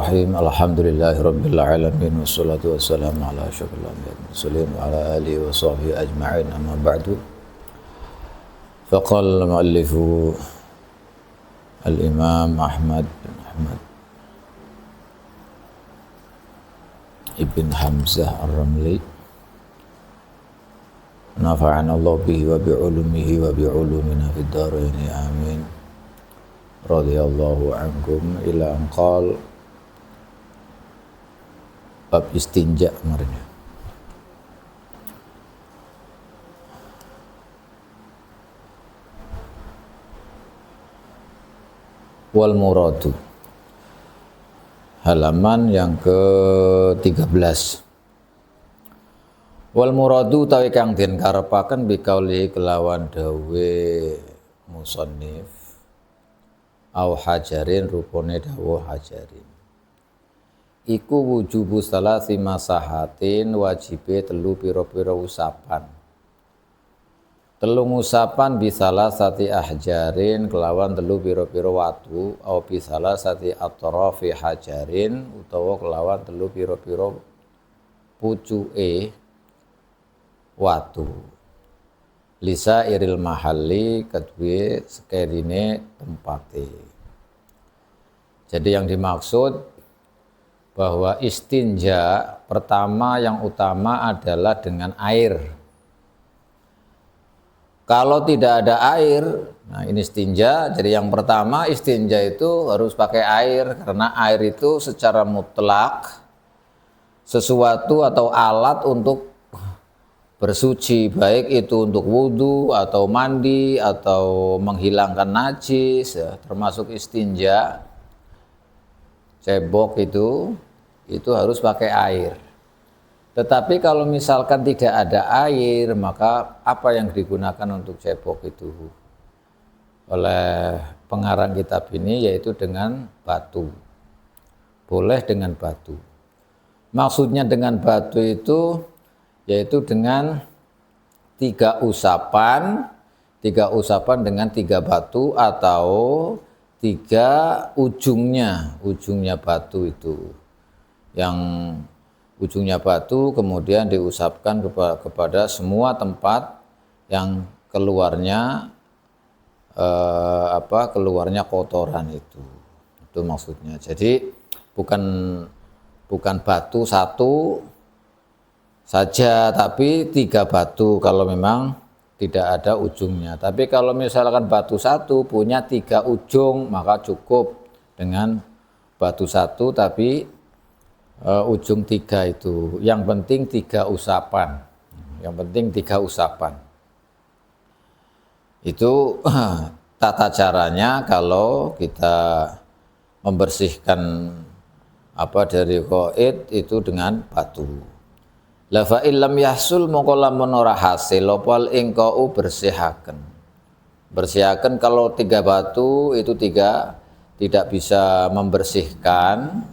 Bismillahirrahmanirrahim. Alhamdulillahirabbil alamin wassalatu wassalamu ala asyrofil anbiya'i wal mursalin wa ala alihi wa sahbihi ajma'in. Amma ba'du. Faqala al-mu'allifu al-Imam Ahmad bin Ahmad Ibn Hamzah Ar-Ramli, nafa'ana Allah bihi wa bi'ulumihi wa bi'ulumina fid dharain amin. Radhiyallahu ankum ila anqal bab istinja kemarin. Wal muradu, halaman yang ke-13. Wal muradu tawi kang den karepaken bikauli kelawan dawe musannif au hajarin rupane dawuh hajarin iku wujubu salasi masahatin wajibe telu pira-pira usapan. Telung usapan bisalah sati ahjarin kelawan telu pira-pira watu au bisalah sati atrafi hajarin utawa kelawan telu pira-pira pucuke watu. Lisa iril mahalli kedue sekerine tempate. Jadi yang dimaksud bahwa istinja pertama yang utama adalah dengan air. Kalau tidak ada air, nah ini istinja, jadi yang pertama istinja itu harus pakai air, karena air itu secara mutlak sesuatu atau alat untuk bersuci, baik itu untuk wudhu atau mandi atau menghilangkan najis, ya, termasuk istinja, cebok itu harus pakai air. Tetapi kalau misalkan tidak ada air, maka apa yang digunakan untuk cebok itu oleh pengarang kitab ini yaitu dengan batu. Boleh dengan batu. Maksudnya dengan batu itu yaitu dengan tiga usapan dengan tiga batu atau tiga ujungnya batu itu, yang ujungnya batu kemudian diusapkan kepada semua tempat yang keluarnya keluarnya kotoran itu maksudnya. Jadi bukan batu satu saja, tapi tiga batu kalau memang tidak ada ujungnya. Tapi kalau misalkan batu satu punya tiga ujung, maka cukup dengan batu satu tapi ujung tiga itu. Yang penting tiga usapan. Itu tata caranya kalau kita membersihkan dari qaid itu dengan batu. La fa illam yahsul mongko lamun ora hasil opal ingkau bersihaken kalau tiga batu itu tidak bisa membersihkan,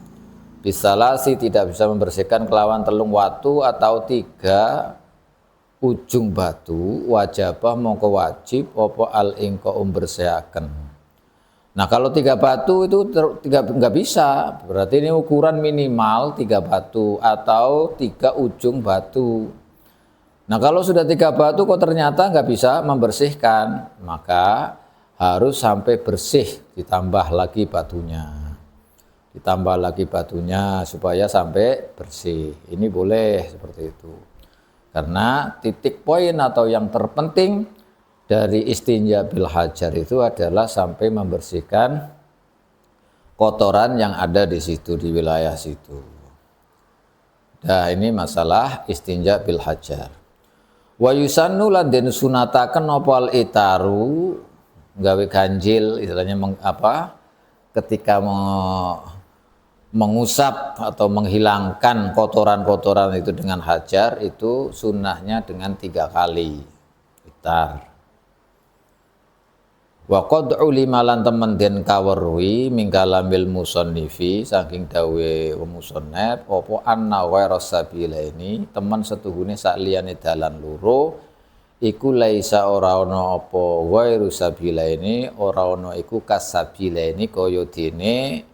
bisalasi tidak bisa membersihkan kelawan telung watu atau tiga ujung batu, wajabah mongko wajib opo al ingkau bersihaken. Nah kalau tiga batu itu nggak bisa, berarti ini ukuran minimal tiga batu atau tiga ujung batu. Nah kalau sudah tiga batu kok ternyata nggak bisa membersihkan, maka harus sampai bersih, ditambah lagi batunya supaya sampai bersih. Ini boleh seperti itu, karena titik poin atau yang terpenting dari istinja bil hajar itu adalah sampai membersihkan kotoran yang ada di situ, di wilayah situ. Nah ini masalah istinja bil hajar. Wa yusannu lan den sunataken opal itaru gawe ganjil, istilahnya ketika mengusap atau menghilangkan kotoran-kotoran itu dengan hajar, itu sunnahnya dengan 3 kali itar. Wa qad ulima lan temen den kaweruhi mingkalamil musannifi saking dawe musannaf apa anna ghairu sabilaini temen setuhune sak liyane dalan loro iku laisa ora ana apa ghairu sabilaini ora ana iku kasabilaini kaya dene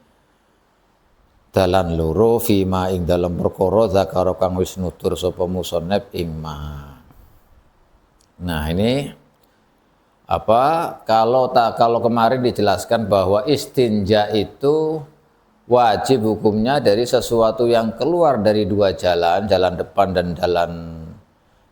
dalan loro fima ing dalam perkara zakara kang wis nutur sapa musannaf ing ma. Nah, ini kalau kemarin dijelaskan bahwa istinja itu wajib hukumnya dari sesuatu yang keluar dari dua jalan, jalan depan dan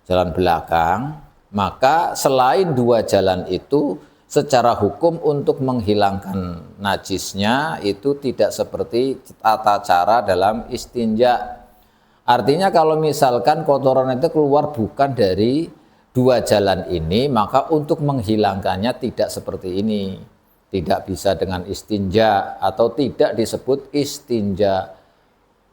jalan belakang, maka selain dua jalan itu secara hukum untuk menghilangkan najisnya itu tidak seperti tata cara dalam istinja. Artinya kalau misalkan kotoran itu keluar bukan dari dua jalan ini, maka untuk menghilangkannya tidak seperti ini. Tidak bisa dengan istinja atau tidak disebut istinja.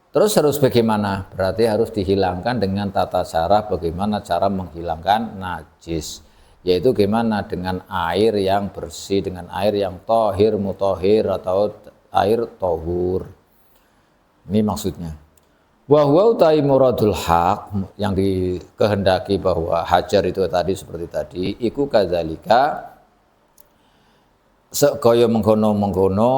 Terus harus bagaimana? Berarti harus dihilangkan dengan tata cara bagaimana cara menghilangkan najis. Yaitu gimana? Dengan air yang bersih, dengan air yang tohir, mutohir atau air tohur. Ini maksudnya. Wa huwa utai muradul haq, yang dikehendaki bahwa hajar itu tadi seperti tadi, iku kadzalika kaya mengkono-mengkono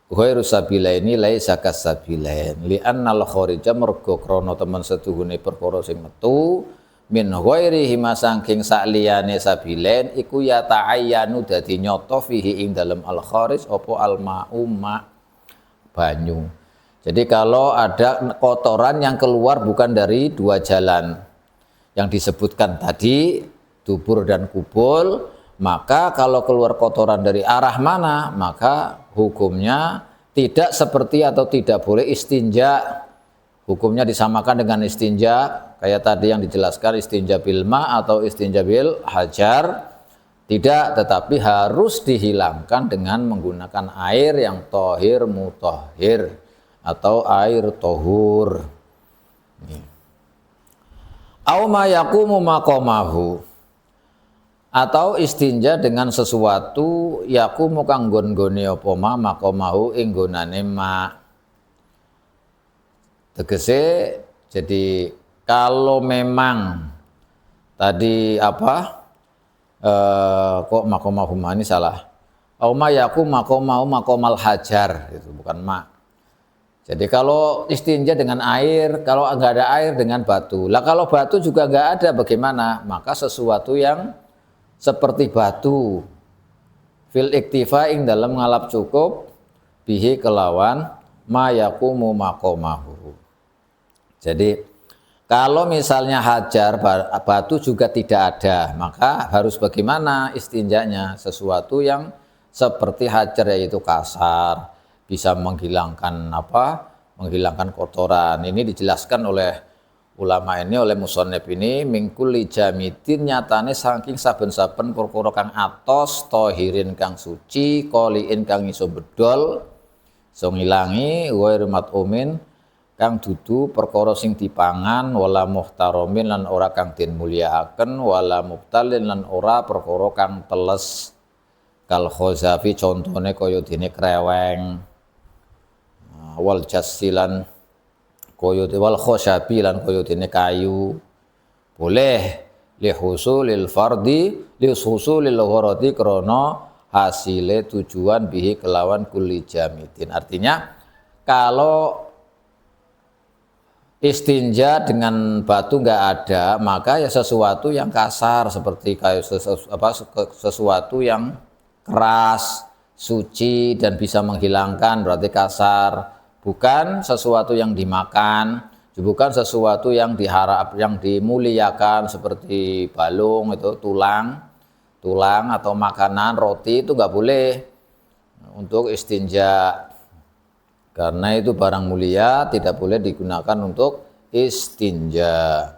ghairu sabilaini laisa kasabilain li annal kharija mergo krana temen setuhune perkara sing metu min ghairihi masangking sakliyane sabilain iku ya ta'ayyanu dadi nyata fihi ing dalem al kharij apa al ma'u banyu. Jadi kalau ada kotoran yang keluar bukan dari dua jalan yang disebutkan tadi, dubur dan kubul, maka kalau keluar kotoran dari arah mana, maka hukumnya tidak seperti atau tidak boleh istinja. Hukumnya disamakan dengan istinja, kayak tadi yang dijelaskan istinja bil ma atau istinja bil hajar. Tidak, tetapi harus dihilangkan dengan menggunakan air yang tohir mutohir atau air tohur. Au ma yaqumu maqamahu, atau istinja dengan sesuatu yaqumu kang nggon-nggone apa ma maqamahu ing nggonane ma. Tegese jadi kalau memang tadi kok maqamahu ma ini salah. Au ma yaqum maqamahu maqamal hajar, itu bukan ma. Jadi kalau istinja dengan air, kalau enggak ada air dengan batu. Lah kalau batu juga enggak ada bagaimana? Maka sesuatu yang seperti batu fil iktifa ing dalam ngalap cukup bihi kelawan ma yaqumu maqamahu. Jadi kalau misalnya hajar batu juga tidak ada, maka harus bagaimana istinjanya? Sesuatu yang seperti hajar, yaitu kasar, bisa menghilangkan menghilangkan kotoran. Ini dijelaskan oleh ulama ini, oleh musannif ini, mingkuli jamidin nyatane saking saben-saben perkara kang atos tohirin kang suci qoliin kang iso bedol iso ngilangi ghair matumin kang dudu perkara sing dipangan wala muhtaromin lan ora kang den mulyakaken wala mubtalin lan ora perkara kang teles kal khozafi contone kaya dene kreweng wal jasilan koyote wal khosyabi lan koyotene kayu boleh li husulil fardi li husulil gharati krana hasile tujuan bihi kelawan kulli jamidin. Artinya kalau istinja dengan batu enggak ada, maka ya sesuatu yang kasar seperti kayu sesuatu yang keras, suci dan bisa menghilangkan, berarti kasar. Bukan sesuatu yang dimakan, bukan sesuatu yang yang dimuliakan seperti balung itu tulang atau makanan roti itu nggak boleh untuk istinja karena itu barang mulia, tidak boleh digunakan untuk istinja.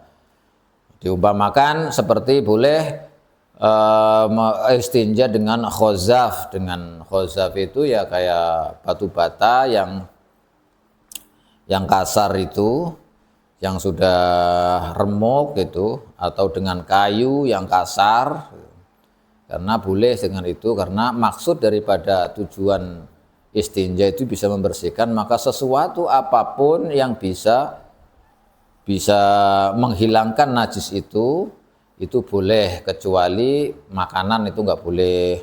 Diumpamakan seperti boleh istinja dengan khozaf. Dengan khozaf itu ya kayak batu bata yang kasar itu, yang sudah remuk itu, atau dengan kayu yang kasar, karena boleh dengan itu, karena maksud daripada tujuan istinja itu bisa membersihkan, maka sesuatu apapun yang bisa menghilangkan najis itu boleh, kecuali makanan itu nggak boleh,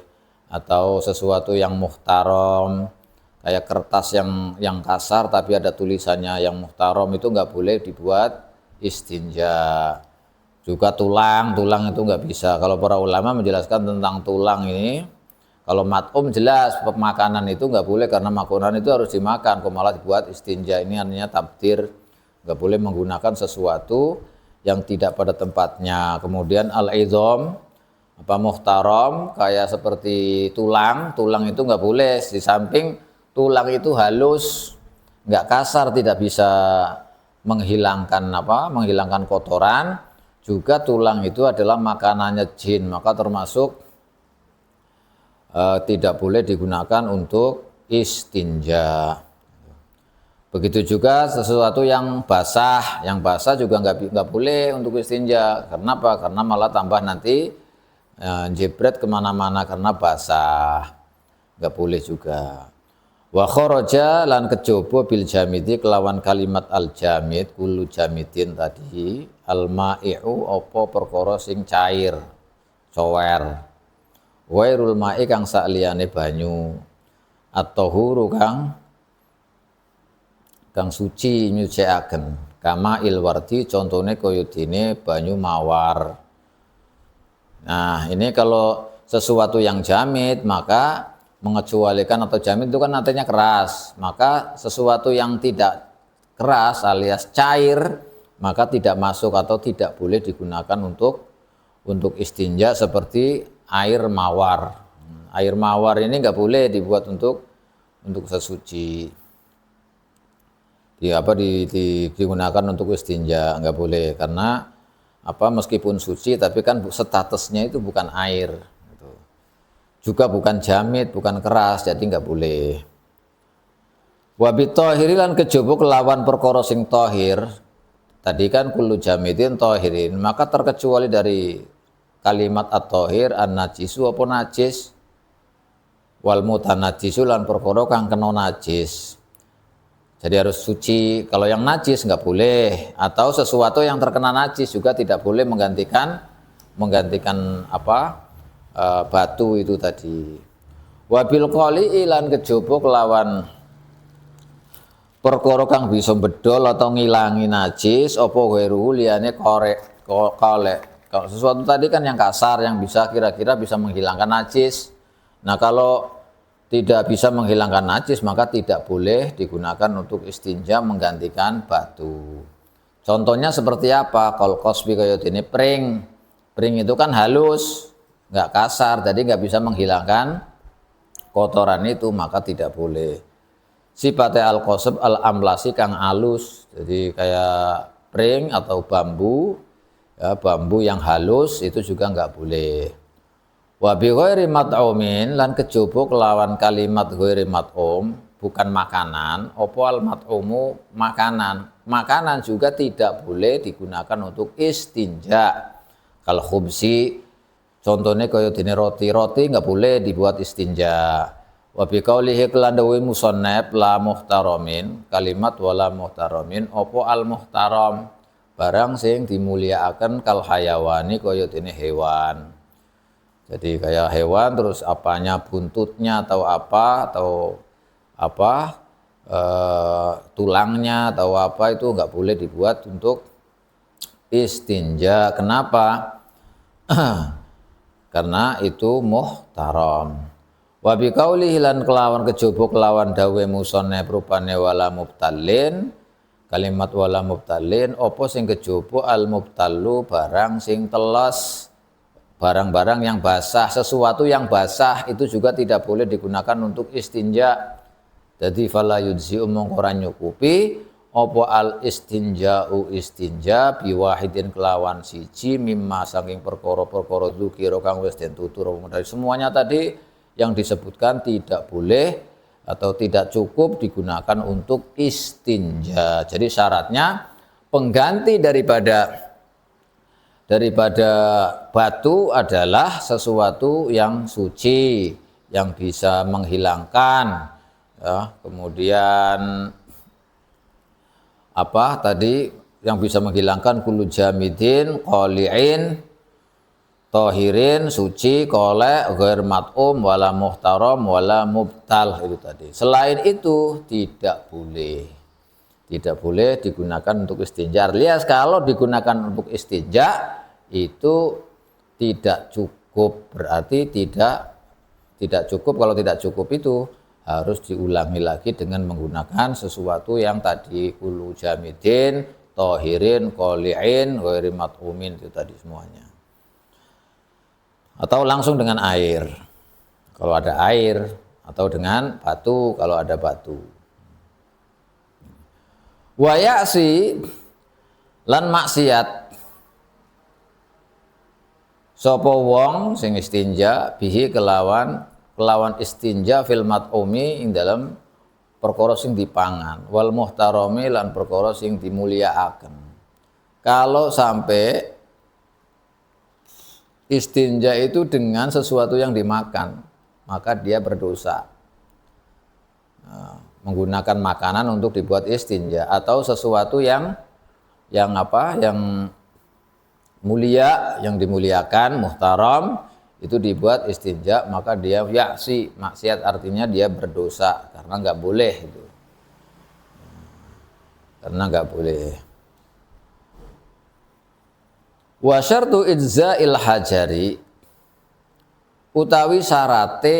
atau sesuatu yang muhtaram, kayak kertas yang kasar tapi ada tulisannya yang muhtaram itu nggak boleh dibuat istinja. Juga tulang itu nggak bisa. Kalau para ulama menjelaskan tentang tulang ini, kalau mat'um jelas makanan itu nggak boleh karena makanan itu harus dimakan, kok malah dibuat istinja. Ini artinya tabdir, nggak boleh menggunakan sesuatu yang tidak pada tempatnya. Kemudian al-idham, apa muhtaram, kayak seperti tulang itu nggak boleh. Di samping tulang itu halus, nggak kasar, tidak bisa menghilangkan kotoran. Juga tulang itu adalah makanannya jin, maka termasuk tidak boleh digunakan untuk istinja. Begitu juga sesuatu yang basah juga nggak boleh untuk istinja. Kenapa? Karena malah tambah nanti jebret kemana-mana karena basah, nggak boleh juga. Wa kharaja lan kejaba bil jamidi kelawan kalimat al jamid kullu jamidin tadi al ma'i'u apa perkara sing cair cower wairul ma'i kang sakliyane banyu at-tahuru kang suci nyucikaken kama ilwardi contone kaya dene banyu mawar. Nah, ini kalau sesuatu yang jamid maka mengecualikan, atau jamid itu kan artinya keras, maka sesuatu yang tidak keras alias cair maka tidak masuk atau tidak boleh digunakan untuk istinja seperti air mawar. Air mawar ini nggak boleh dibuat untuk sesuci. Digunakan untuk istinja nggak boleh karena meskipun suci tapi kan statusnya itu bukan air. Juga bukan jamid, bukan keras, jadi nggak boleh. Wa bitahiri lan kejaba kelawan perkara sing tahir. Tadi kan kullu jamidin tahirin, maka terkecuali dari kalimat at-tahir an-najisu apa najis wal mutanajisu lan perkara kang kena najis. Jadi harus suci. Kalau yang najis nggak boleh, atau sesuatu yang terkena najis juga tidak boleh menggantikan batu itu tadi. Wabil qali ilan kejaba kelawan perkara kang bisa bedol atau ngilangi najis apa ghairu liyane korek. Kalau sesuatu tadi kan yang kasar yang bisa kira-kira bisa menghilangkan najis. Nah, kalau tidak bisa menghilangkan najis maka tidak boleh digunakan untuk istinja menggantikan batu. Contohnya seperti apa? Kal qasbi kaya dene pring. Pring itu kan halus, nggak kasar, jadi nggak bisa menghilangkan kotoran itu, maka tidak boleh. Sifatnya al-qasab al-amlasi kang alus, jadi kayak pring atau bambu, bambu yang halus itu juga nggak boleh. Wa bi ghairi mat'umin lan kejaba kelawan kalimat ghairi mat'um, bukan makanan, apa al mat'umu makanan. Makanan juga tidak boleh digunakan untuk istinja. Kalau khubsi contohnya kaya dene roti nggak boleh dibuat istinja. Wa bi qaulihi kelandawi musannaf la muhtaramin, kalimat wala muhtaramin opo al muhtaram barang sing dimulyakaken kal hayawani kaya dene hewan. Jadi kayak hewan terus apanya buntutnya atau tulangnya atau apa itu nggak boleh dibuat untuk istinja. Kenapa? Karena itu muhtaram. Wa bi qaulihi lan kelawan kejaba kelawan dawe musannaf rupane wala mubtalin, kalimat wala mubtalin apa sing kejaba al mubtallu barang sing teles, barang-barang yang basah. Sesuatu yang basah itu juga tidak boleh digunakan untuk istinja. Jadi fala yujzi'u mongko ora nyukupi apa al istinja'u istinja biwahidin kelawan siji mimma saking perkara-perkara dzukira kang wis den tutur dari semuanya tadi yang disebutkan tidak boleh atau tidak cukup digunakan untuk istinja. Jadi syaratnya pengganti daripada batu adalah sesuatu yang suci, yang bisa menghilangkan kemudian tadi yang bisa menghilangkan kullu jamidin qali'in Tohirin, suci, kolek, ghair mat'um, wala muhtaram, wala mubtal, itu tadi. Selain itu tidak boleh. Tidak boleh digunakan untuk istinja. Alias kalau digunakan untuk istinja itu tidak cukup, berarti tidak cukup. Kalau tidak cukup itu harus diulangi lagi dengan menggunakan sesuatu yang tadi kulu jamidin, tohirin, qoli'in, ghairi mat'umin, itu tadi semuanya. Atau langsung dengan air kalau ada air, atau dengan batu kalau ada batu. Wa ya'si lan maksiat sapa wong sing istinja bihi kelawan istinja fil mat'umi ing dalam perkara sing dipangan, wal muhtarami lan perkara sing dimulyakaken. Kalau sampai istinja itu dengan sesuatu yang dimakan, maka dia berdosa. Menggunakan makanan untuk dibuat istinja, atau sesuatu yang mulia, yang dimuliakan, muhtaram, itu dibuat istinja, maka dia ya'si, maksiat, artinya dia berdosa karena nggak boleh itu. Karena nggak boleh. Wa syartu idza'il hajari utawi syarate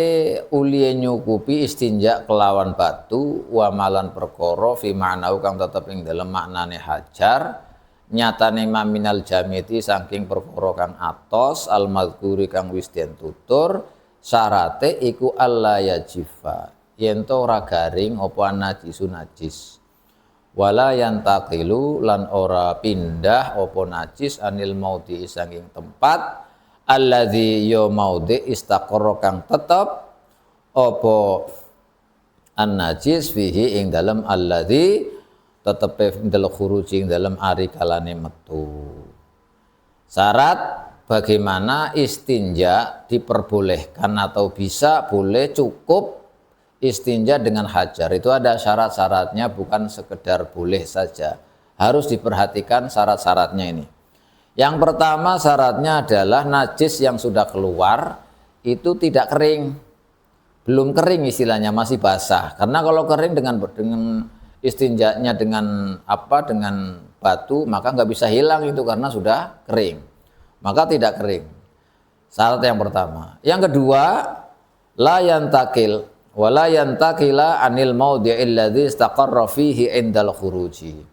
uliye nyukupi istinja kelawan batu wa malan perkara fi ma'nau kang tetep ing dalem maknane hajar nyatane maminal jamiti saking perkara kang atos al mazkuri kang wis den tutur syarate iku alla yajifa yen to ora garing apa najisun najis. Wala yantaqilu lan ora pindah apa najis anil maudi saking tempat alladzi ya maudi istaqarra kang tetep apa an najis fihi ing dalem alladzi tetep ing dalem khuruji ing dalem ari kalane metu. Syarat bagaimana istinja diperbolehkan atau bisa boleh cukup istinja dengan hajar itu ada syarat-syaratnya, bukan sekedar boleh saja, harus diperhatikan syarat-syaratnya ini. Yang pertama syaratnya adalah najis yang sudah keluar itu tidak kering, belum kering istilahnya, masih basah. Karena kalau kering dengan istinjanya dengan batu, maka nggak bisa hilang itu karena sudah kering, maka tidak kering. Syarat yang pertama. Yang kedua, la yantakil wala yantakila anil maudhi'il ladzi istaqarra fihi indal khuruji.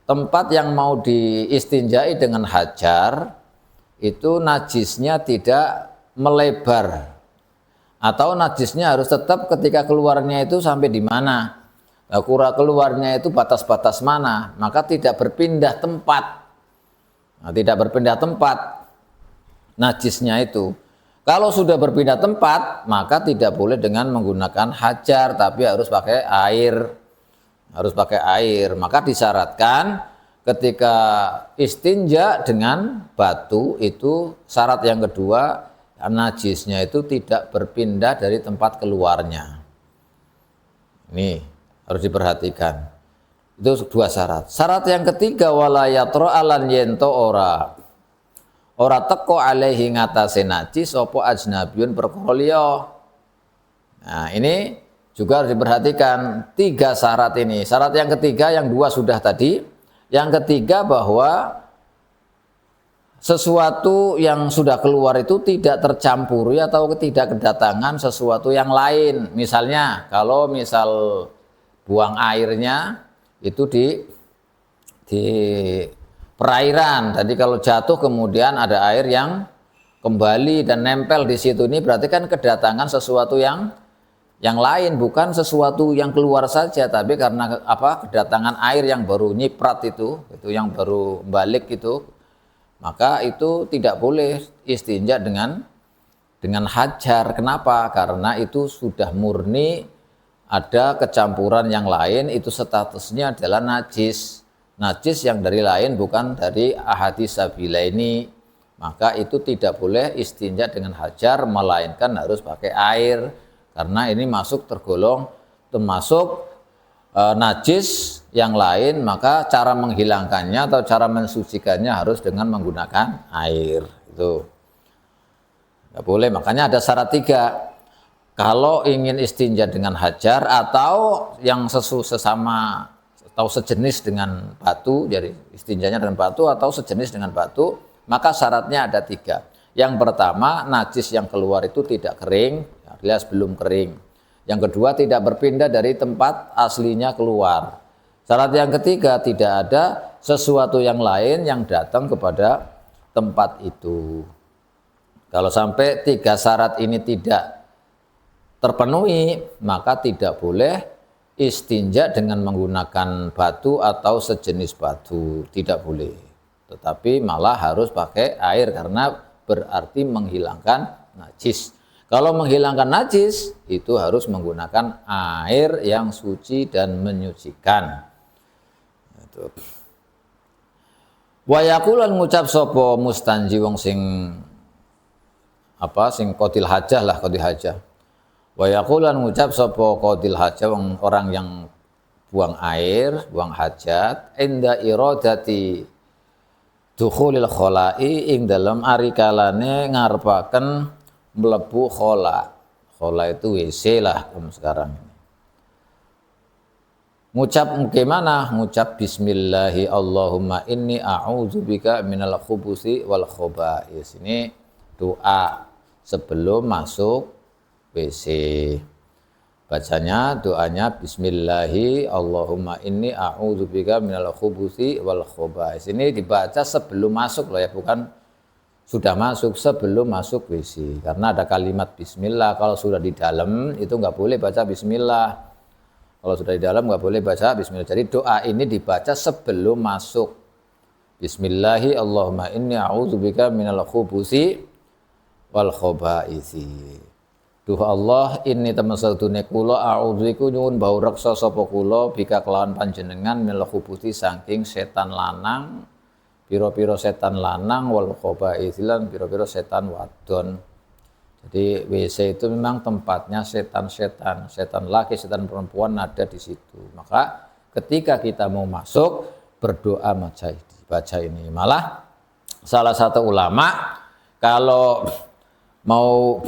Tempat yang mau diistinjai dengan hajar itu najisnya tidak melebar, atau najisnya harus tetap ketika keluarnya itu sampai di mana. Nah, keluarnya itu batas-batas mana, maka tidak berpindah tempat. Nah, tidak berpindah tempat najisnya itu. Kalau sudah berpindah tempat, maka tidak boleh dengan menggunakan hajar, tapi harus pakai air. Harus pakai air. Maka disyaratkan ketika istinja dengan batu itu syarat yang kedua, najisnya itu tidak berpindah dari tempat keluarnya. Ini harus diperhatikan. Itu dua syarat. Syarat yang ketiga, wala yatra alan yento ora teko alaihi ngatasé najis apa ajnabiyun perkara liya. Nah, ini juga harus diperhatikan tiga syarat ini. Syarat yang ketiga, yang dua sudah tadi. Yang ketiga bahwa sesuatu yang sudah keluar itu tidak tercampuri atau tidak kedatangan sesuatu yang lain. Misalnya kalau misal buang airnya itu di perairan, tadi kalau jatuh kemudian ada air yang kembali dan nempel di situ, ini berarti kan kedatangan sesuatu yang lain, bukan sesuatu yang keluar saja, tapi karena kedatangan air yang baru nyiprat itu yang baru balik itu, maka itu tidak boleh istinja dengan hajar. Kenapa? Karena itu sudah murni ada kecampuran yang lain, itu statusnya adalah najis. Najis yang dari lain, bukan dari ahadits sabilaini, maka itu tidak boleh istinja dengan hajar, melainkan harus pakai air, karena ini termasuk najis yang lain, maka cara menghilangkannya atau cara mensucikannya harus dengan menggunakan air. Itu Nggak boleh, makanya ada syarat 3. Kalau ingin istinja dengan hajar atau yang sesama atau sejenis dengan batu, jadi istinjanya dengan batu atau sejenis dengan batu, maka syaratnya ada 3. Yang pertama, najis yang keluar itu tidak kering, alias belum kering. Yang kedua, tidak berpindah dari tempat aslinya keluar. Syarat yang ketiga, tidak ada sesuatu yang lain yang datang kepada tempat itu. Kalau sampai 3 syarat ini tidak terpenuhi, maka tidak boleh istinja dengan menggunakan batu atau sejenis batu, tidak boleh. Tetapi malah harus pakai air karena berarti menghilangkan najis. Kalau menghilangkan najis itu harus menggunakan air yang suci dan menyucikan. Wa yaqulan ngucap sapa mustanji wong sing qadil hajah lah, qadil hajah. Wa yaqulan ngucap sapa qadil hajah orang yang buang air, buang hajat, inda iradati dukhulil khola'i ing dalam ari kalane ngarepaken mlebu khola. Khola itu WC lah sekarang. Ngucap gimana? Ngucap bismillahi Allahumma inni a'udzubika minal khubusi wal khoba'is. Ini doa sebelum masuk WC. Bacanya doanya bismillahi Allahumma inni a'udzubika minal khubusi wal khoba'is. Ini dibaca sebelum masuk loh ya, bukan sudah masuk, sebelum masuk WC. Karena ada kalimat bismillah. Kalau sudah di dalam itu nggak boleh baca bismillah. Kalau sudah di dalam nggak boleh baca bismillah. Jadi doa ini dibaca sebelum masuk. Bismillahi Allahumma inni a'udzubika minal khubusi wal khoba'isi. Duh Allah, inni tamassaltune kula a'udzuiku nyuwun bau reksa sapa kula bika kelawan panjenengan minal khubusi saking setan lanang, pira-pira setan lanang wal khoba'isi lan pira-pira setan wadon. Jadi WC itu memang tempatnya setan-setan, setan laki, setan perempuan ada di situ. Maka ketika kita mau masuk berdoa baca ini. Malah salah satu ulama kalau mau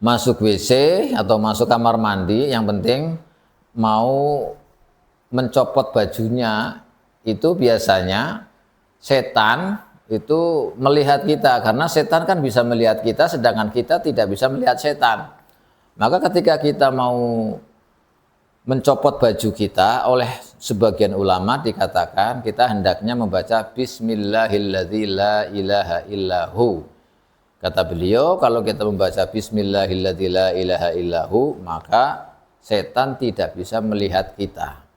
masuk WC atau masuk kamar mandi, yang penting mau mencopot bajunya itu biasanya setan itu melihat kita, karena setan kan bisa melihat kita sedangkan kita tidak bisa melihat setan. Maka ketika kita mau mencopot baju kita, oleh sebagian ulama dikatakan kita hendaknya membaca bismillahilladzi la ilaha illahu. Kata beliau, kalau kita membaca bismillahilladzi la ilaha illahu, maka setan tidak bisa melihat kita.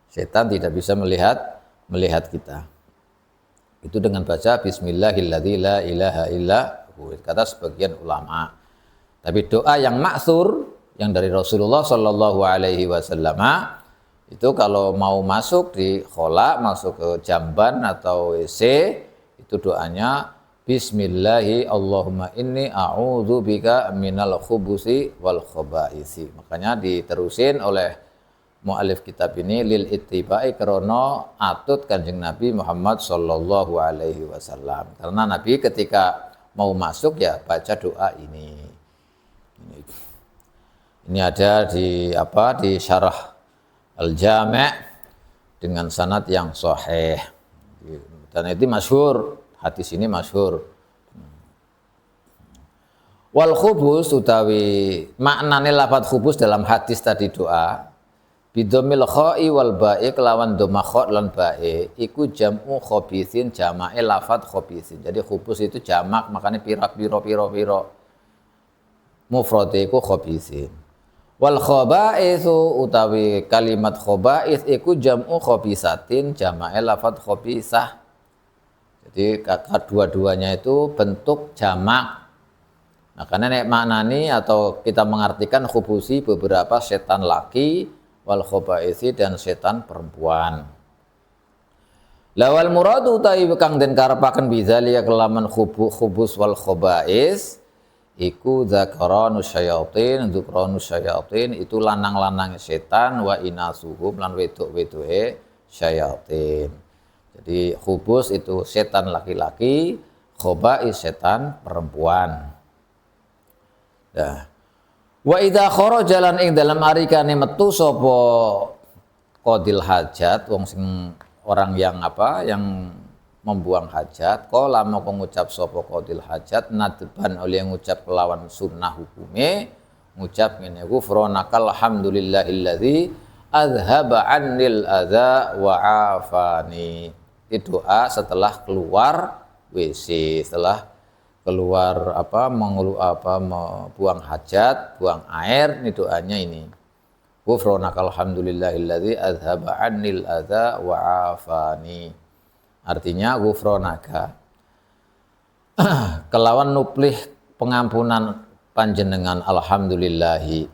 Setan tidak bisa melihat kita. Itu dengan baca bismillahilladzi la ilaha illahu, kata sebagian ulama. Tapi doa yang maksur yang dari Rasulullah Shallallahu Alaihi Wasallam itu kalau mau masuk di khola, masuk ke jamban atau WC, itu doanya bismillahi Allahumma inni a'udzubika minal khubusi wal khoba'isi. Makanya diterusin oleh mu'alif kitab ini lil ittiba'i krono atut Kanjeng Nabi Muhammad sallallahu alaihi wasallam. Karena Nabi ketika mau masuk ya baca doa ini. Ini ada di di syarah Al-Jami' dengan sanad yang sahih. Dan itu masyhur, hadis ini masyhur. Wal khubus utawi maknane lafaz khubus dalam hadis tadi doa bidomil kha'i wal ba'i kelawan dhamma kha' lan ba'i iku jam'u khabithin jama'e lafaz khabithin. Jadi khubus itu jamak, makanya pira mufrade iku khabithin. Wal khaba'itsu utawi kalimat khaba'its iku jam'u khabisatin jama'e lafaz khabisah. Jadi kedua-duanya itu bentuk jamak. Nah, karena nek maknani atau kita mengartikan khubusi beberapa setan laki wal khaba'itsi dan setan perempuan. Lawal muradu utawi kang den karepaken bidzalika kelaman khubus wal khaba'is iku dzakaranus syayatin, dzukranus syayatin itu lanang-lanang setan wa inasuhum lan wedok-wedoke syayatin. Jadi khubus itu setan laki-laki, khoba'is setan perempuan. Nah, wa idza kharaja lan ing dalam arikane metu sapa qadil hajat wong sing orang yang yang membuang hajat, qala moko ngucap sapa qadil hajat nadban oleh ngucap kelawan sunnah hukume, ngucap ngene ghufranakal hamdulillahilladzi azhaba 'annil adza wa 'afani. Itu doa setelah keluar WC, setelah keluar buang hajat, buang air, ini doanya ini. Ghufranakal hamdulillahilladzi azhaba 'annil adza wa 'afani. Artinya ghufranaka kelawan nuplih pengampunan panjenengan alhamdulillahi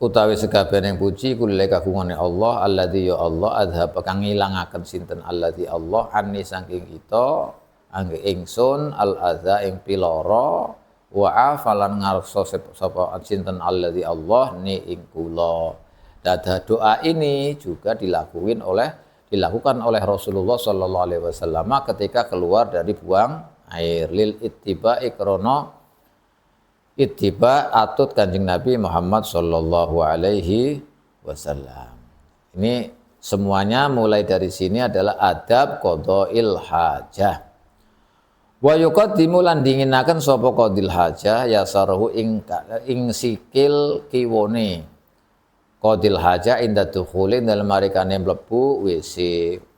utawi sekabehane puji kulile kagungane Allah alladzi ya Allah azhab kang ngilangaken sinten alladzi Allah anni saking kita angge ingsun al adza ing piloro wa afalan ngarsa sapa sinten alladzi Allah ni ing kula. Dada doa ini juga dilakukan oleh Rasulullah sallallahu alaihi wasallam ketika keluar dari buang air lil ittiba'i krana ittiba atut Kanjeng Nabi Muhammad sallallahu alaihi wasallam. Ini semuanya mulai dari sini adalah adab qada'il hajah. Wa yuqaddimu lan dinginaken sapa qadil hajah yasaruhu ing sikil kiwone. Qadil hajah inda dukhulin dalam marikane mlebu WC.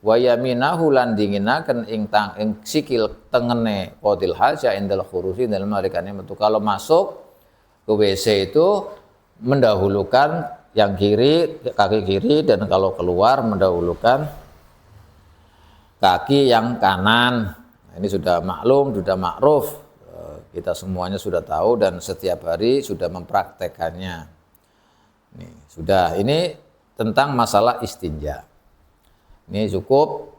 Wa yaminahu lan dinginaken ing sikil tengene qadil hajah indal khuruji dalam marikane metu. Kalau masuk ke WC itu mendahulukan yang kiri, kaki kiri, dan kalau keluar mendahulukan kaki yang kanan. Ini sudah maklum, sudah makruf. Kita semuanya sudah tahu dan setiap hari sudah mempraktekannya. Ini tentang masalah istinja. Ini cukup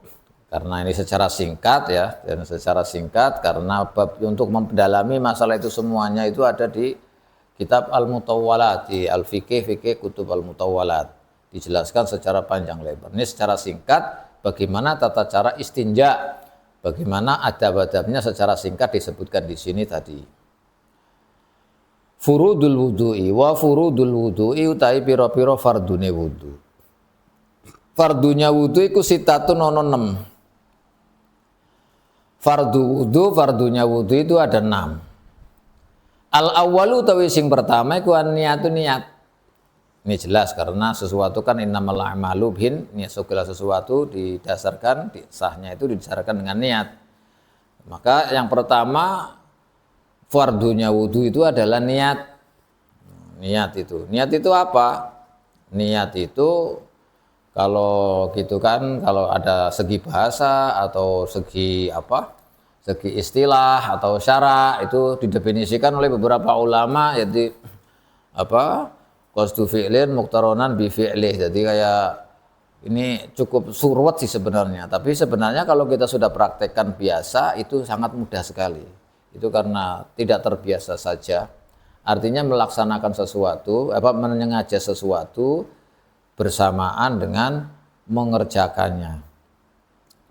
karena ini secara singkat ya, dan secara singkat karena untuk mempendalami masalah itu semuanya itu ada di kitab Al-Mutawwalat, di Al-Fiqih Kutub Al-Mutawwalat. Dijelaskan secara panjang lebar. Ini secara singkat bagaimana tata cara istinja, bagaimana adab-adabnya secara singkat disebutkan di sini tadi. Furudul wudu'i wa furudul wudu'i utai piro-piro fardune wudu. Fardunya wudu iku sitatun ono 6. Fardunya wudu itu ada 6. Al awwalu utawi sing pertama iku niatun niat. Ini jelas karena sesuatu kan innamal a'malu bin niat, segala sesuatu didasarkan sahnya itu didasarkan dengan niat. Maka yang pertama fardunya wudu itu adalah niat. Niat itu apa? Niat itu kalau gitu kan, kalau ada segi bahasa atau segi istilah atau syara itu didefinisikan oleh beberapa ulama, yaitu qasdu fi'lin muqtaronan bi fi'lih. Jadi kayak ini cukup surut sih sebenarnya, tapi sebenarnya kalau kita sudah praktekkan biasa itu sangat mudah sekali. Itu karena tidak terbiasa saja. Artinya melaksanakan sesuatu, menyengaja sesuatu bersamaan dengan mengerjakannya.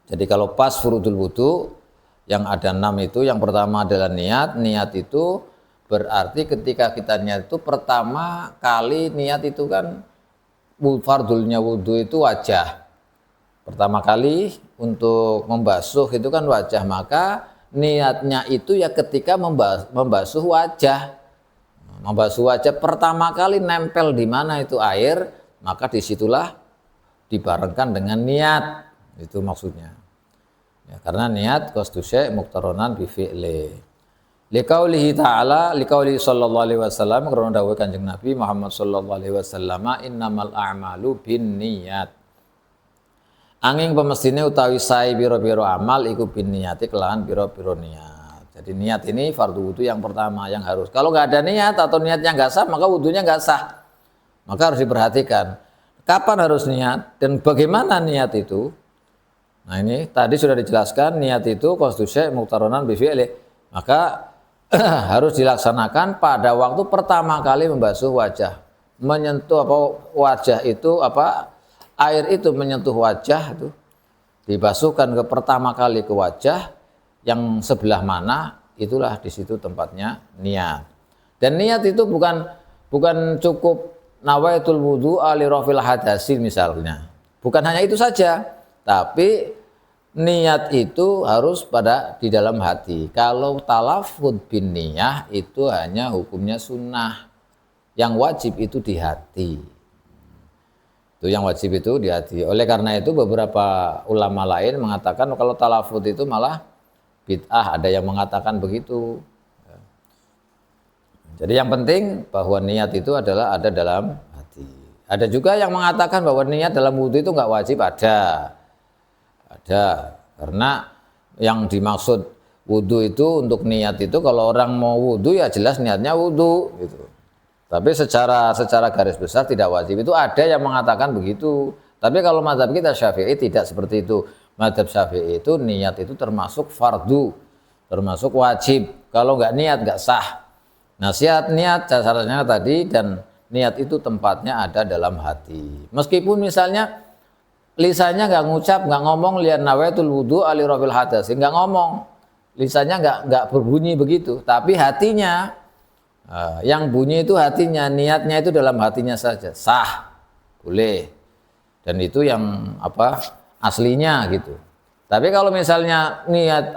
Jadi kalau pas furudul wudu yang ada 6 itu, yang pertama adalah niat. Niat itu berarti ketika kita niat itu pertama kali niat itu kan fardulnya wudu itu wajah. Pertama kali untuk membasuh itu kan wajah, maka niatnya itu ya ketika membasuh wajah. Membasuh wajah pertama kali nempel di mana itu air, maka disitulah dibarengkan dengan niat. Itu maksudnya. Ya, karena niat qasdu syai' muqtaronan bi fi'li. Liqaulihi ta'ala, liqaulihi sallallahu alaihi wasallam, karena dawuh Kanjeng Nabi Muhammad sallallahu alaihi wasallam, innamal a'malu binniyat. Angin pemestine utawi sae biro-biro amal iku binniyati kelawan biro-biro niat. Jadi niat ini fardu wudu yang pertama yang harus. Kalau nggak ada niat atau niatnya nggak sah, maka wudunya nggak sah. Maka harus diperhatikan kapan harus niat dan bagaimana niat itu. Nah ini tadi sudah dijelaskan, niat itu qasdu syai' muqtaronan bi fi'li. Maka harus dilaksanakan pada waktu pertama kali membasuh wajah. Menyentuh wajah itu air itu menyentuh wajah itu dibasuhkan ke pertama kali ke wajah yang sebelah mana itulah di situ tempatnya niat. Dan niat itu bukan cukup nawaitul wudu li rafil hadasin misalnya. Bukan hanya itu saja, tapi niat itu harus di dalam hati. Kalau talafud bin niyah itu hanya hukumnya sunnah. Yang wajib itu di hati. Itu yang wajib itu di hati. Oleh karena itu beberapa ulama lain mengatakan kalau talafud itu malah bid'ah, ada yang mengatakan begitu. Jadi yang penting bahwa niat itu adalah ada dalam hati. Ada juga yang mengatakan bahwa niat dalam wudhu itu nggak wajib, ada. Karena yang dimaksud wudhu itu untuk niat itu kalau orang mau wudhu ya jelas niatnya wudhu gitu. Tapi secara garis besar tidak wajib, itu ada yang mengatakan begitu. Tapi kalau mazhab kita Syafi'i tidak seperti itu. Mazhab Syafi'i itu niat itu termasuk fardu, termasuk wajib. Kalau nggak niat nggak sah. Nasihat niat syaratnya tadi, dan niat itu tempatnya ada dalam hati. Meskipun misalnya lisannya nggak ngucap, nggak ngomong lian nawaitul wudu ali rafil hadas, nggak ngomong, lisannya nggak berbunyi begitu, tapi hatinya yang bunyi itu hatinya, niatnya itu dalam hatinya saja, sah, boleh. Dan itu yang aslinya gitu. Tapi kalau misalnya niat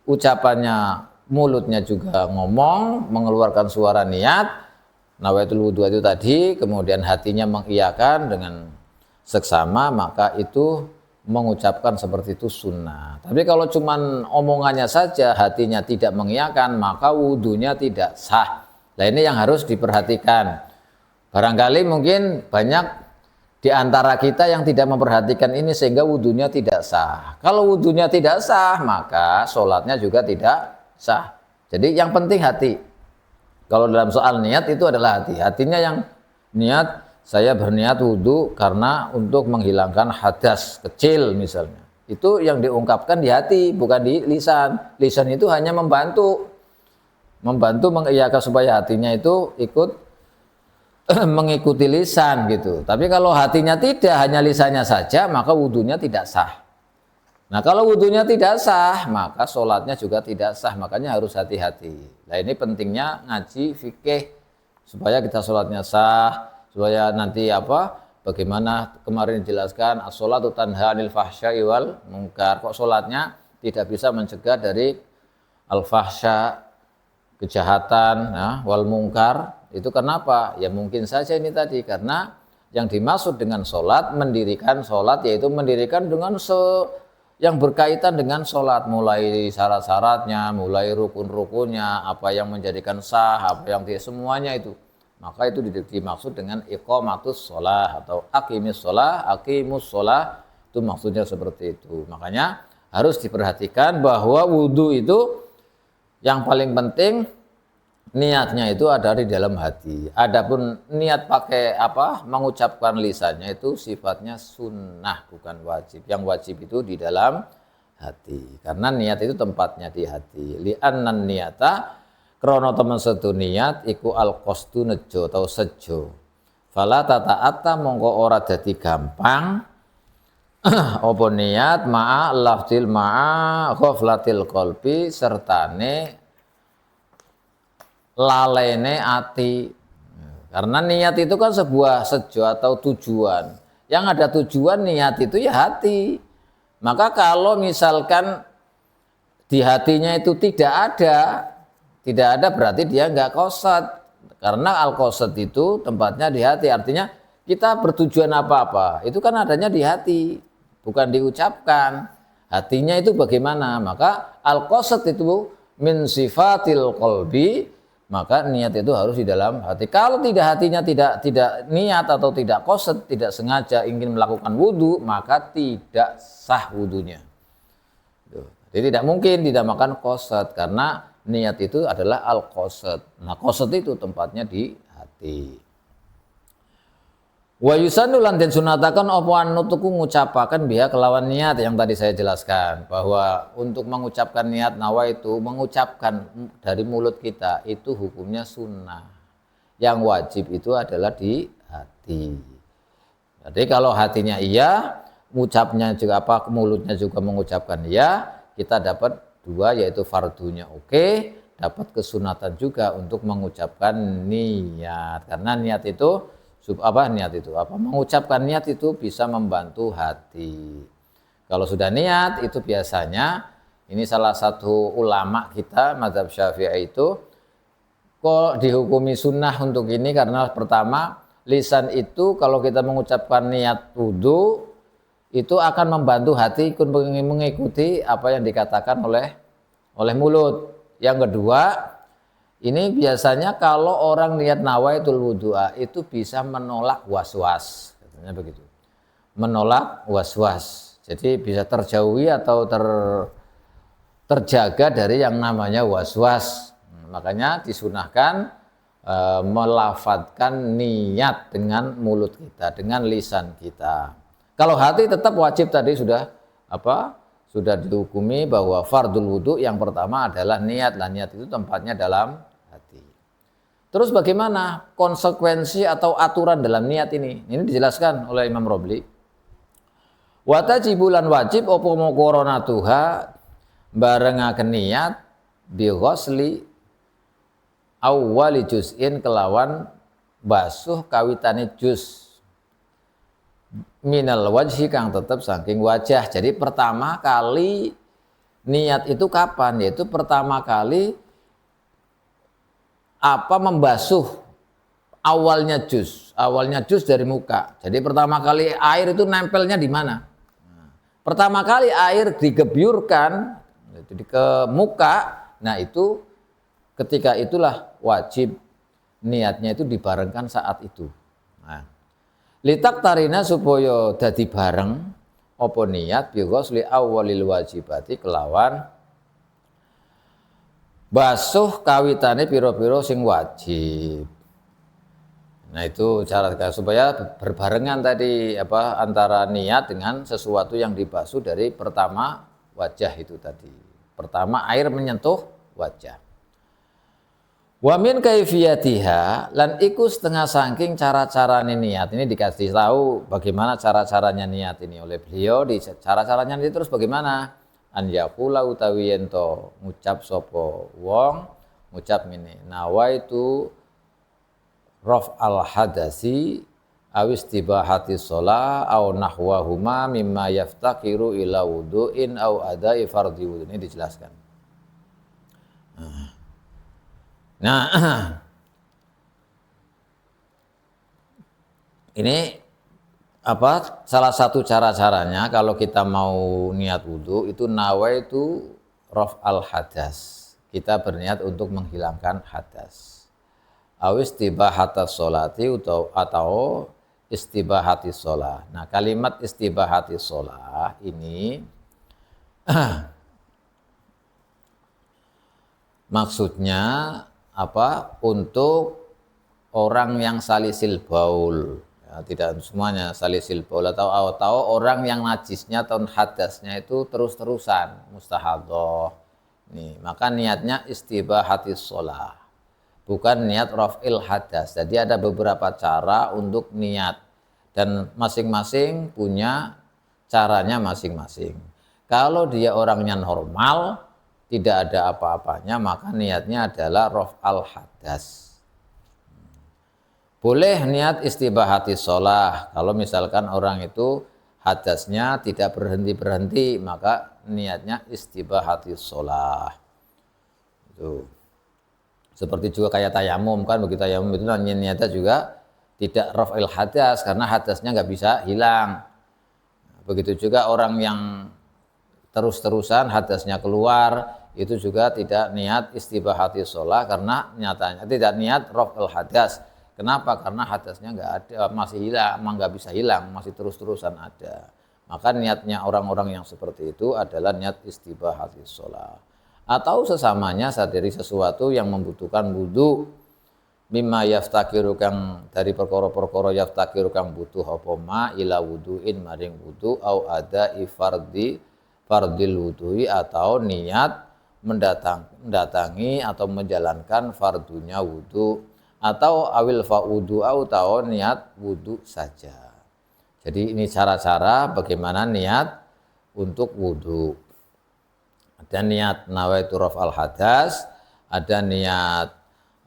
ucapannya, mulutnya juga ngomong, mengeluarkan suara niat, nawaitul wudu itu tadi, kemudian hatinya mengiyakan dengan seksama, maka itu mengucapkan seperti itu sunnah. Tapi kalau cuman omongannya saja, hatinya tidak mengiyakan, maka wudunya tidak sah. Nah ini yang harus diperhatikan. Barangkali mungkin banyak di antara kita yang tidak memperhatikan ini sehingga wudunya tidak sah. Kalau wudunya tidak sah, maka sholatnya juga tidak sah. Jadi yang penting hati. Kalau dalam soal niat itu adalah hati. Hatinya yang niat, saya berniat wudhu karena untuk menghilangkan hadas kecil misalnya. Itu yang diungkapkan di hati, bukan di lisan. Lisan itu hanya membantu mengiyakan supaya hatinya itu ikut mengikuti lisan gitu. Tapi kalau hatinya tidak, hanya lisannya saja, maka wudhunya tidak sah. Nah kalau wudhunya tidak sah, maka sholatnya juga tidak sah. Makanya harus hati-hati. Nah ini pentingnya ngaji fikih supaya kita sholatnya sah, supaya nanti bagaimana kemarin dijelaskan as-sholatu tanha 'anil fahsya'i wal munkar. Kok sholatnya tidak bisa mencegah dari al-fahsya, kejahatan, wal munkar. Itu kenapa? Ya mungkin saja ini tadi karena yang dimaksud dengan sholat, mendirikan sholat, yaitu mendirikan dengan yang berkaitan dengan sholat, mulai syarat-syaratnya, mulai rukun-rukunnya, apa yang menjadikan sah, apa yang tidak, semuanya itu. Maka itu dimaksud dengan iqamatus sholah atau aqimus sholah, itu maksudnya seperti itu. Makanya harus diperhatikan bahwa wudhu itu yang paling penting niatnya itu ada di dalam hati. Adapun niat pakai mengucapkan lisannya itu sifatnya sunnah, bukan wajib. Yang wajib itu di dalam hati. Karena niat itu tempatnya di hati. Li'annan niyata, krono temen setu niat iku al-qasdu nejo atau sejo. Fala tata'atta mongko ora dadi gampang apa niat ma'a lafzil ma'a ghaflatil qalbi sertane lalene ati. Karena niat itu kan sebuah sejo atau tujuan. Yang ada tujuan niat itu ya hati. Maka kalau misalkan di hatinya itu tidak ada berarti dia nggak qasad. Karena al-qasad itu tempatnya di hati. Artinya kita bertujuan apa-apa itu kan adanya di hati, bukan diucapkan. Hatinya itu bagaimana? Maka al-qasad itu min sifatil qalbi, maka niat itu harus di dalam hati. Kalau hatinya tidak niat atau tidak qasad, tidak sengaja ingin melakukan wudhu, maka tidak sah wudhunya. Jadi tidak mungkin dinamakan qasad karena niat itu adalah al-qasad. Nah qasad itu tempatnya di hati. Wa yusannu lan den sunataken apa anutuku ngucapaken biha kelawan niat yang tadi saya jelaskan, bahwa untuk mengucapkan niat nawa itu mengucapkan dari mulut kita itu hukumnya sunnah. Yang wajib itu adalah di hati. Jadi kalau hatinya iya, ucapnya juga mulutnya juga mengucapkan iya, kita dapat kedua yaitu fardunya oke, dapat kesunatan juga untuk mengucapkan niat. Karena niat itu mengucapkan niat itu bisa membantu hati. Kalau sudah niat itu biasanya, ini salah satu ulama kita mazhab Syafi'i itu kok dihukumi sunnah untuk ini karena pertama lisan itu kalau kita mengucapkan niat wudu itu akan membantu hati ikut mengikuti apa yang dikatakan oleh mulut. Yang kedua, ini biasanya kalau orang niat nawaitul wudu'a itu bisa menolak waswas, katanya begitu. Menolak waswas. Jadi bisa terjauhi atau terjaga dari yang namanya waswas. Makanya disunahkan melafadzkan niat dengan mulut kita, dengan lisan kita. Kalau hati tetap wajib tadi sudah dihukumi bahwa fardul wudu yang pertama adalah niat. Lah niat itu tempatnya dalam hati. Terus bagaimana konsekuensi atau aturan dalam niat ini? Ini dijelaskan oleh Imam Robli. Wa tajibulan wajib apa muqaranatuha barengaken niat bi ghusli awwali juz'in kelawan basuh kawitane juz minal wajhi kang tetep saking wajah. Jadi pertama kali niat itu kapan? Yaitu pertama kali membasuh awalnya juz dari muka. Jadi pertama kali air itu nempelnya di mana? Pertama kali air digebyurkan ke muka, nah itu ketika itulah wajib niatnya itu dibarengkan saat itu. Nah, litak tarina supaya dadi bareng apa niat bi ghusli awwalil wajibati kelawan basuh kawitane pira-pira sing wajib. Nah itu cara supaya berbarengan tadi antara niat dengan sesuatu yang dibasuh dari pertama wajah itu tadi. Pertama air menyentuh wajah. Wa min kaifiyatiha lan iku setengah saking cara-carane niat. Ini dikasih tahu bagaimana cara-caranya niat ini oleh beliau. Di cara-caranya itu terus bagaimana? An yaqula utawi ento ngucap sapa wong ngucap ngene. Nawaitu raf al hadasi awis tibahati sholah au nahwahuma mimma yaftakiru ila wudu'in au adai fardhi wudu. Ini dijelaskan. Nah, ini salah satu cara-caranya kalau kita mau niat wudu itu nawaitu raf al hadas. Kita berniat untuk menghilangkan hadas. Awis istibahati sholati atau istibahati sholah. Nah kalimat istibahati sholah ini maksudnya untuk orang yang salisil baul, ya, tidak semuanya salisil baul atau orang yang najisnya atau hadasnya itu terus-terusan mustahadah. Nih maka niatnya istibahati sholah. Bukan niat raf'il hadas. Jadi ada beberapa cara untuk niat dan masing-masing punya caranya masing-masing. Kalau dia orangnya normal, tidak ada apa-apanya, maka niatnya adalah raf'al hadas. Boleh niat istibahati sholah. Kalau misalkan orang itu hadasnya tidak berhenti-berhenti, maka niatnya istibahati sholah. Itu. Seperti juga kayak tayamum kan, begitu tayamum itu niatnya juga tidak raf'il hadas karena hadasnya nggak bisa hilang. Begitu juga orang yang terus-terusan hadasnya keluar itu juga tidak niat istibahati sholah karena nyatanya tidak niat raf'il hadas. Kenapa? Karena hadasnya nggak ada, masih hilang, nggak bisa hilang, masih terus-terusan ada. Maka niatnya orang-orang yang seperti itu adalah niat istibahati sholah. Atau sesamanya dari sesuatu yang membutuhkan wudu mimma yaftakiru kang dari perkara-perkara yaftakiru kang butuh apa ma ila wuduin maring wudu au ada fardil wudu'i atau niat mendatangi atau menjalankan fardunya wudu atau awil fa'udu atau niat wudu saja. Jadi ini cara-cara bagaimana niat untuk wudu. Ada niat nawaitu raf'al hadas, ada niat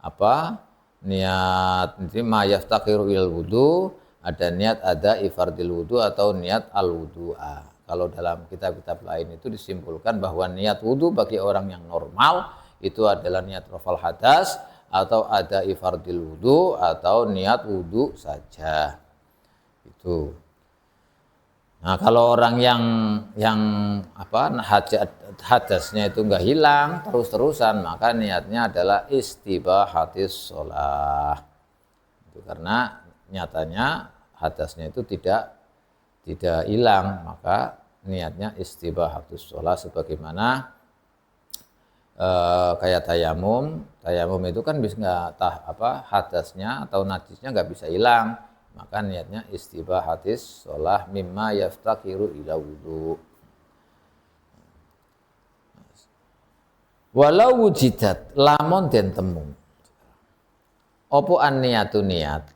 apa? Niat ini ma yaftaqiru ilal wudu, ada niat ada ifardil wudu atau niat al wudu'a. Kalau dalam kitab-kitab lain itu disimpulkan bahwa niat wudu bagi orang yang normal itu adalah niat raf'al hadas atau ada ifardil wudu atau niat wudu saja. Itu. Nah, kalau orang yang apa hadasnya itu enggak hilang terus-terusan, maka niatnya adalah istibahatis shalah. Itu karena nyatanya hadasnya itu tidak hilang, maka niatnya istibahatus shalah sebagaimana kayak tayamum itu kan bisa enggak hadasnya atau najisnya enggak bisa hilang. Maka niatnya istibahatis shalah mimma yaftaqiru ila wudu. Walau wujidat lamun den temu. Opo an niatu niat?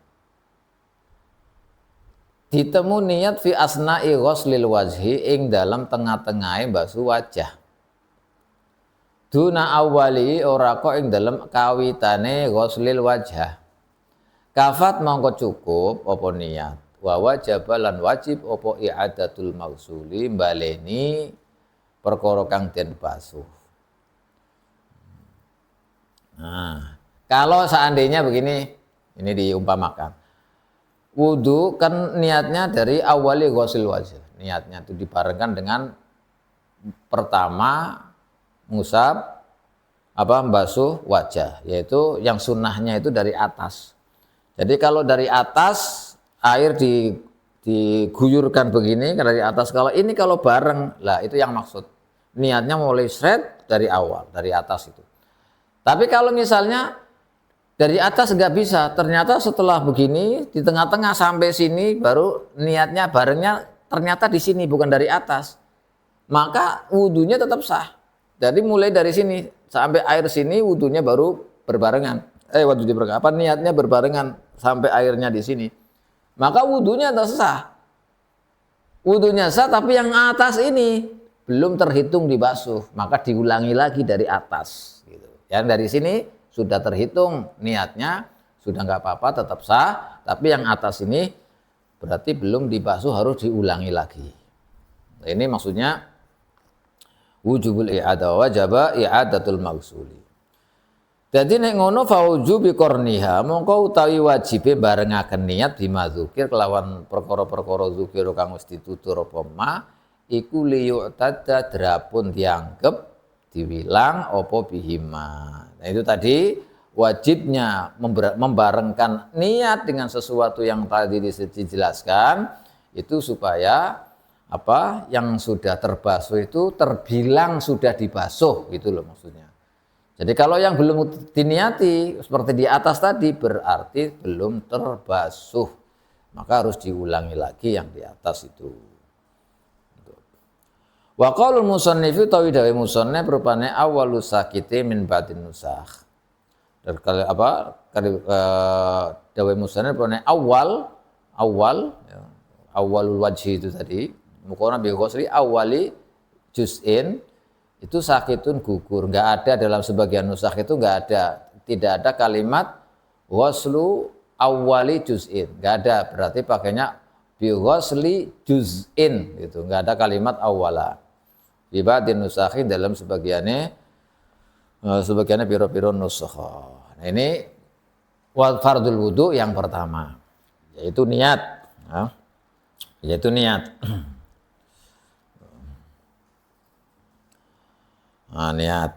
Ditemu niat fi asna'i ghuslil wajhi ing dalam tengah-tengahe basuh wajah. Duna awali ora kok ing dalam kawitane ghuslil wajah. Kafat mongko cukup apa niat wa wajib lan wajib apa i'adatul mausuli baleni perkara kang den basuh. Nah, kalau seandainya begini, ini diumpamakan. Wudu kan niatnya dari awali ghuslil wajh. Niatnya itu dibarengkan dengan pertama ngusap basuh wajah, yaitu yang sunnahnya itu dari atas. Jadi kalau dari atas air diguyurkan begini dari atas, kalau ini kalau bareng lah itu yang maksud. Niatnya mulai seret dari awal, dari atas itu. Tapi kalau misalnya dari atas nggak bisa, ternyata setelah begini di tengah-tengah sampai sini baru niatnya barengnya ternyata di sini bukan dari atas. Maka wudunya tetap sah. Jadi mulai dari sini sampai air sini wudunya baru berbarengan. Wudunya berbarengan, niatnya berbarengan sampai airnya di sini. Maka wudunya tak sah. Wudunya sah tapi yang atas ini belum terhitung dibasuh, maka diulangi lagi dari atas gitu. Yang dari sini sudah terhitung niatnya, sudah nggak apa-apa tetap sah, tapi yang atas ini berarti belum dibasuh, harus diulangi lagi. Nah, ini maksudnya wujubul i'adah wajaba i'adatul maghsuli. Jadi nek ngono faujubi korniha mongko utawi wajibe barengaken niat bimadzukir kelawan perkara-perkara zukir kang wis ditutur apa ma iku liyu'tada drapun dianggep diwilang apa bihima. Nah itu tadi wajibnya membarengkan niat dengan sesuatu yang tadi dijelaskan itu supaya yang sudah terbasuh itu terbilang sudah dibasuh gitu loh maksudnya. Jadi kalau yang belum diniati seperti di atas tadi berarti belum terbasuh. Maka harus diulangi lagi yang di atas itu. Wa qaulul musannifi tawi dawe musannif rupane awwalu sakiti min batin nusakh. Dan kalau dawe musannif rupane awalul wajhi itu tadi mukona bi ghusli awali juz'in itu sakitun gugur, nggak ada dalam sebagian nusakh itu tidak ada kalimat ghuslu awwali juz'in, nggak ada, berarti pakainya bi ghusli juz'in gitu, nggak ada kalimat awwala. Di ba'din nusakhin dalam sebagiannya piro-piro nusakh. Nah ini fardul wudu yang pertama yaitu niat, Nah, niat.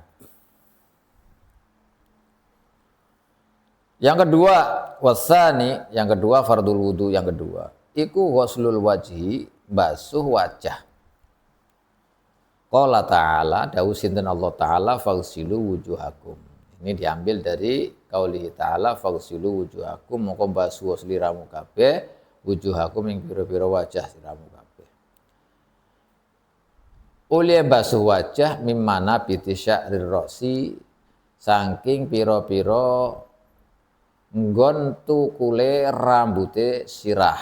Yang kedua, yang kedua fardul wudu yang kedua. Iku ghuslul wajhi, basuh wajah. Qala ta'ala, dawuh sinten Allah Ta'ala, faghsilu wujuhakum. Ini diambil dari qauli Ta'ala, faghsilu wujuhakum, mongko basuh sliramu kabeh, wujuhakum ing pira-pira wajah sliramu kabeh. Oleh basuh wajah mimana biti sya'rir rosi saking piro-piro nggon tukule rambute sirah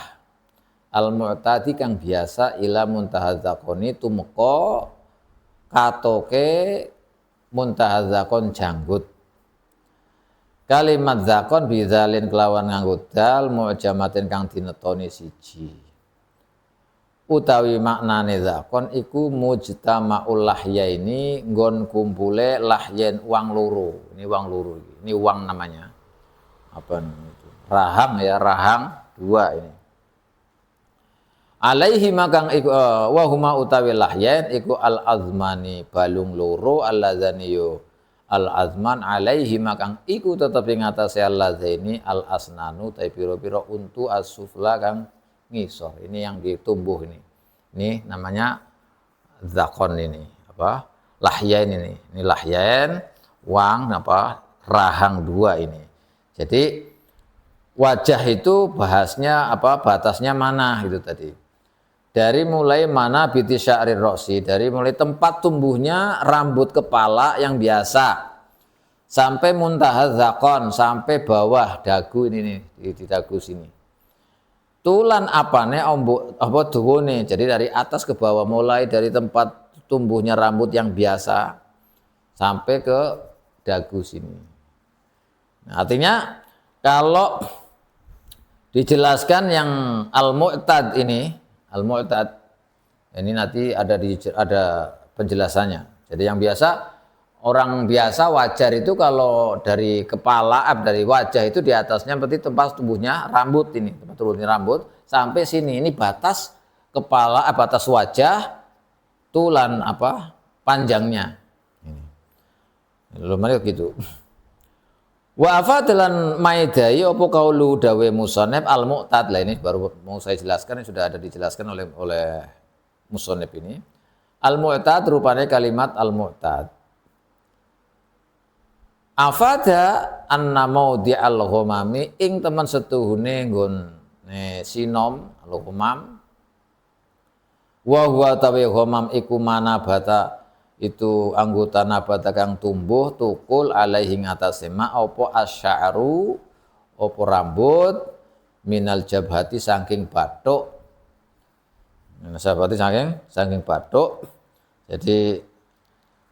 al mu'tadi kang biasa ila muntahadzaqoni tumeka katoke muntaha zakon janggut. Kalimat zakon bidzalin kelawan nganggo dal mu'jamatin kang dinetoni siji. Utawi maknane zakon iku mujtama'ul lahyaini nggon kumpule lahyen uang loro. Ini uang loro iki. Ini uang namanya. Apa itu? Rahang ya, rahang dua ini. Alaihi makang iku wa huma utawi lahyen iku al azmani balung loro alladzani yo al azman alaihi makang iku tetep ing atase alladzani al asnanu ta pira-pira untu as-sufla kang ngisor. Ini yang ditumbuh ini. Ini namanya zakon ini. Apa? Lahyen ini. Ini lahyen wang apa? Rahang dua ini. Jadi wajah itu bahasnya apa? Batasnya mana gitu tadi. Dari mulai mana biti sya'rir roksi, dari mulai tempat tumbuhnya rambut kepala yang biasa sampai muntaha zakon, sampai bawah dagu ini nih, di dagu sini. Tulan apane ombok apa dawane. Jadi dari atas ke bawah, mulai dari tempat tumbuhnya rambut yang biasa sampai ke dagu sini. Nah, artinya kalau dijelaskan yang al-mu'tad ini, al-mu'tad ini nanti ada penjelasannya. Jadi yang biasa, orang biasa wajar itu kalau dari kepala, dari wajah itu di atasnya berarti tempat tumbuhnya rambut ini, tempat tumbuhnya rambut sampai sini. Ini batas kepala, batas wajah, tulan apa panjangnya. Ini lumayan gitu. Wa afadalan maidai apa kaulu dawe musannif al-mu'tad. Lah ini baru mau saya jelaskan, ini sudah ada dijelaskan oleh musannif ini. Al-mu'tad rupanya kalimat al-mu'tad. Afada anna maudi al-ghamami ing teman setuhune nggon sinom al-ghamam. Wa huwa tawi ghamam iku manabata itu anggota nabata kang tumbuh tukul alaihi ngatasé ma apa asy'aru apa rambut minal jabhati saking bathuk. Sabati saking bathuk. Jadi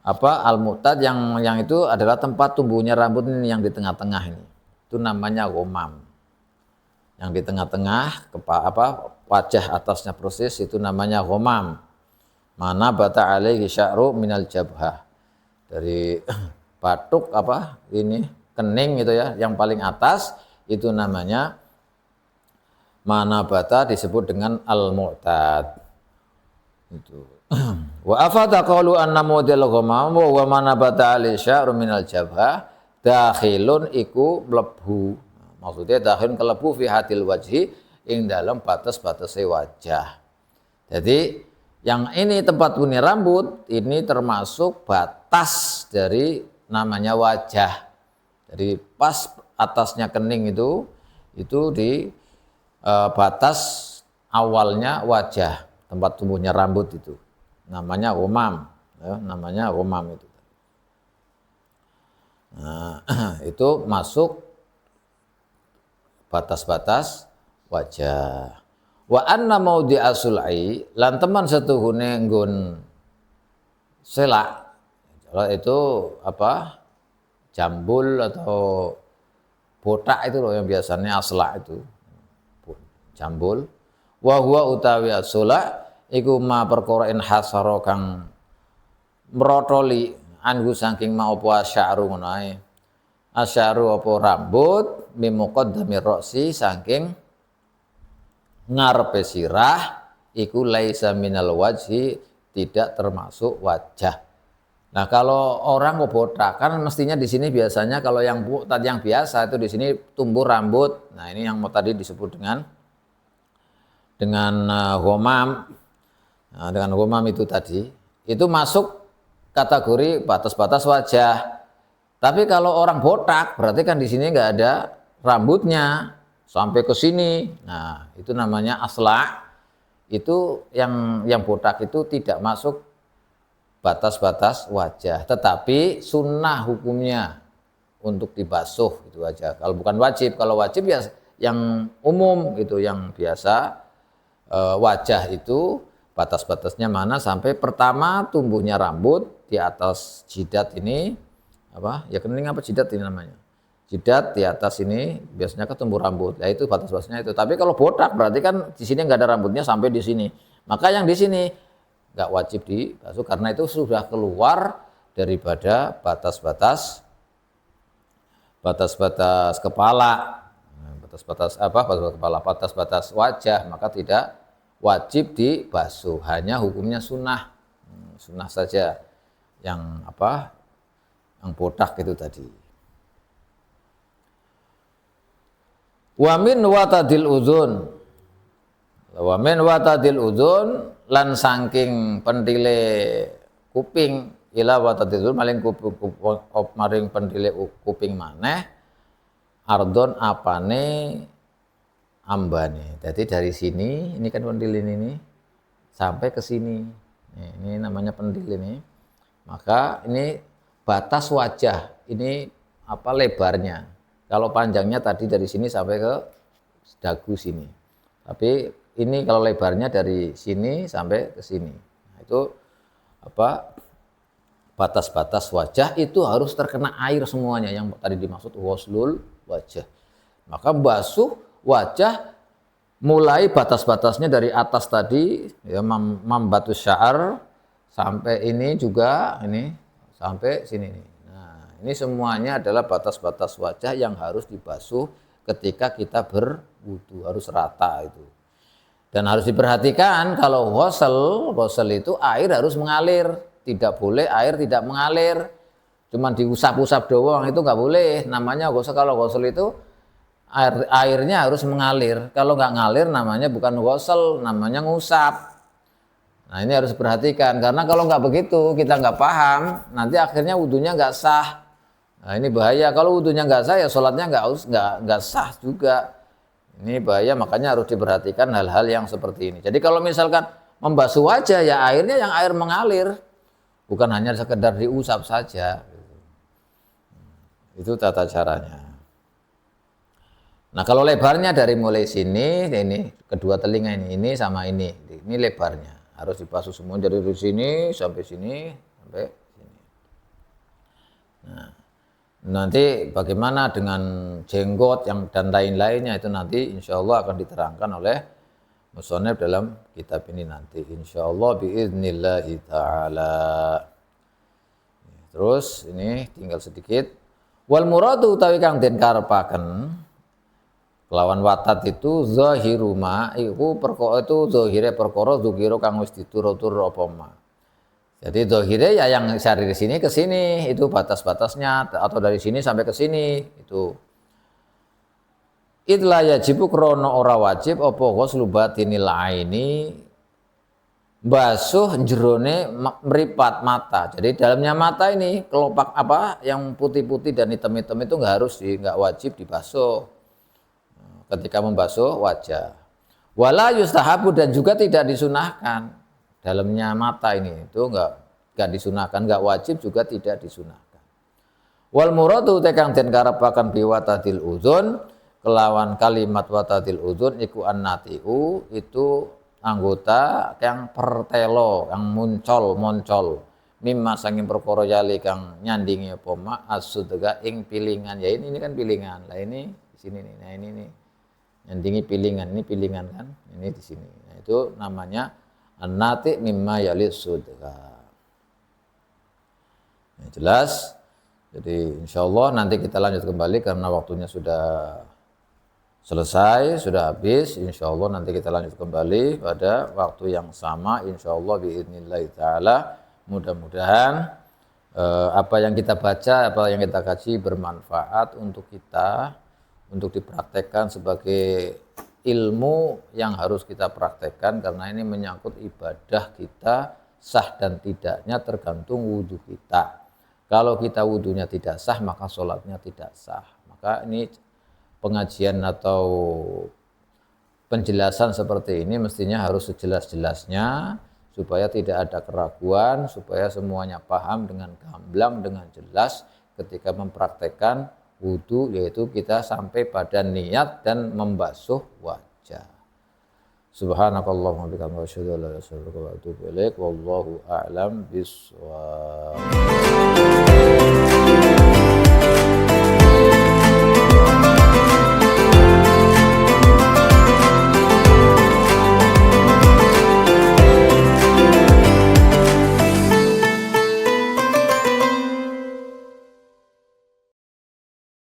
apa al-mu'tad yang itu adalah tempat tumbuhnya rambut ini yang di tengah-tengah ini. Itu namanya ghamam. Yang di tengah-tengah wajah atasnya persis itu namanya ghamam. Mana bata alaihi sya'ru minal jabhah. Dari batuk apa ini kening itu ya, yang paling atas itu namanya mana bata disebut dengan al-mu'tad. Itu. Wa afata qaulu anna model ghamam wa mana bata alaihi sya'ru minal jabhah dakhilun iku mlebu. Maksudnya dakhilun kelebu fi hadil wajhi ing dalam batas-batasé wajah. Jadi yang ini tempat punya rambut ini termasuk batas dari namanya wajah. Jadi pas atasnya kening itu di batas awalnya wajah, tempat tumbuhnya rambut itu. Namanya ghamam, ya, namanya ghamam itu. Nah, itu masuk batas-batas wajah. Wa anna maudi asulai lan teman setuhune nggon selak. Kalau itu apa? Jambul atau botak itu loh yang biasanya aslak itu. Jambul. Wa huwa utawi asulak iku ma perkara in hasara kang mrotoli anhu saking ma apa asy'aru ngono ae. Asy'aru apa rambut mimuqaddamir ra'si saking ngarepe sirah iku laisa minal wajhi, tidak termasuk wajah. Nah, kalau orang mau botak kan mestinya di sini biasanya kalau yang tadi yang biasa itu di sini tumbuh rambut. Nah, ini yang tadi disebut dengan ghamam. Nah, dengan ghamam itu tadi itu masuk kategori batas-batas wajah. Tapi kalau orang botak berarti kan di sini nggak ada rambutnya sampai ke sini. Nah, itu namanya asla. Itu yang botak itu tidak masuk batas-batas wajah, tetapi sunnah hukumnya untuk dibasuh itu aja. Kalau bukan wajib, kalau wajib ya yang umum gitu, yang biasa wajah itu Batas-batasnya mana? Sampai pertama tumbuhnya rambut di atas jidat ini, apa? Ya kening apa jidat ini namanya? Jidat di atas ini biasanya ketumbuh rambut. Nah itu batas-batasnya itu. Tapi kalau botak berarti kan di sini nggak ada rambutnya sampai di sini. Maka yang di sini nggak wajib dibasuh karena itu sudah keluar daripada batas-batas kepala. Batas-batas apa? Batas kepala, batas-batas wajah, maka tidak wajib dibasuh. Hanya hukumnya sunnah. Sunnah saja yang apa? Yang botak itu tadi. Wamin watadil uzun, wamin watadil uzun lan saking pentile kuping ila watadil uzun maling maring pentile kuping maneh ardon apane ambane. Jadi dari sini ini kan pentil ini sampai ke sini. Ini namanya pentil ini. Maka ini batas wajah ini apa lebarnya. Kalau panjangnya tadi dari sini sampai ke dagu sini. Tapi ini kalau lebarnya dari sini sampai ke sini. Nah, itu apa? Batas-batas wajah itu harus terkena air semuanya yang tadi dimaksud ghuslul wajah. Maka basuh wajah mulai batas-batasnya dari atas tadi ya mambatus sya'ar sampai ini juga ini sampai sini nih. Ini semuanya adalah batas-batas wajah yang harus dibasuh ketika kita berwudu, harus rata itu. Dan harus diperhatikan kalau ghusl itu air harus mengalir, tidak boleh air tidak mengalir. Cuman diusap-usap doang itu nggak boleh. Namanya ghusl, kalau ghusl itu airnya harus mengalir. Kalau nggak ngalir namanya bukan ghusl, namanya ngusap. Nah ini harus diperhatikan karena kalau nggak begitu kita nggak paham, nanti akhirnya wudunya nggak sah. Nah ini bahaya, kalau wudunya nggak sah ya sholatnya nggak sah juga. Ini bahaya, makanya harus diperhatikan hal-hal yang seperti ini. Jadi kalau misalkan membasuh wajah ya airnya yang air mengalir, bukan hanya sekedar diusap saja. Itu tata caranya. Nah kalau lebarnya dari mulai sini, ini kedua telinga ini sama ini lebarnya harus dibasuh semua dari sini sampai sini sampai sini. Nah. Nanti bagaimana dengan jenggot yang dan lain-lainnya itu nanti insya Allah akan diterangkan oleh musonef dalam kitab ini nanti insya Allah biiznillahi ta'ala. Terus ini tinggal sedikit wal muradu utawi kang den karepaken kelawan watat itu zahiruma iku perkara itu zahire perkara zukira kang wis diturut-turut apa ma. Jadi dohire ya yang dari sini ke sini itu batas-batasnya atau dari sini sampai ke sini itu. Idla yajibu krono ora wajib apa ghuslu batinil aini basuh jerone meripat mata. Jadi dalamnya mata ini kelopak apa yang putih-putih dan hitam-hitam itu nggak wajib dibasuh ketika membasuh wajah. Wala yustahabu dan juga tidak disunahkan. Dalamnya mata ini itu enggak disunahkan, enggak wajib juga tidak disunahkan. Wal muradu tekang den karepaken biwatadil uzun kelawan kalimat watadil uzun iku annatiu itu anggota yang pertelo yang moncol mimma sanging perkara yali kang nyandingi apa ma asudga ing pilingan ya ini kan pilingan lah ini di sini nih. Nah ini nih nyandingi pilingan ini pilingan kan ini di sini. Nah itu namanya an-nati mimma yalis sudra. Nah, jelas. Jadi insya Allah nanti kita lanjut kembali karena waktunya sudah selesai, sudah habis. Insya Allah nanti kita lanjut kembali pada waktu yang sama. Insya Allah biidznillah ta'ala. Mudah-mudahan apa yang kita baca, apa yang kita kaji bermanfaat untuk kita, untuk dipraktekkan sebagai ilmu yang harus kita praktekkan karena ini menyangkut ibadah kita sah dan tidaknya tergantung wudhu kita. Kalau kita wudhunya tidak sah maka sholatnya tidak sah. Maka ini pengajian atau penjelasan seperti ini mestinya harus sejelas-jelasnya supaya tidak ada keraguan, supaya semuanya paham dengan gamblang, dengan jelas ketika mempraktekkan wudhu, yaitu kita sampai pada niat dan membasuh wajah. Subhanakallahumma wa bihamdika asyhadu an la ilaha illa anta astaghfiruka wa atubu ilaik. Wallahu a'lam bishawab.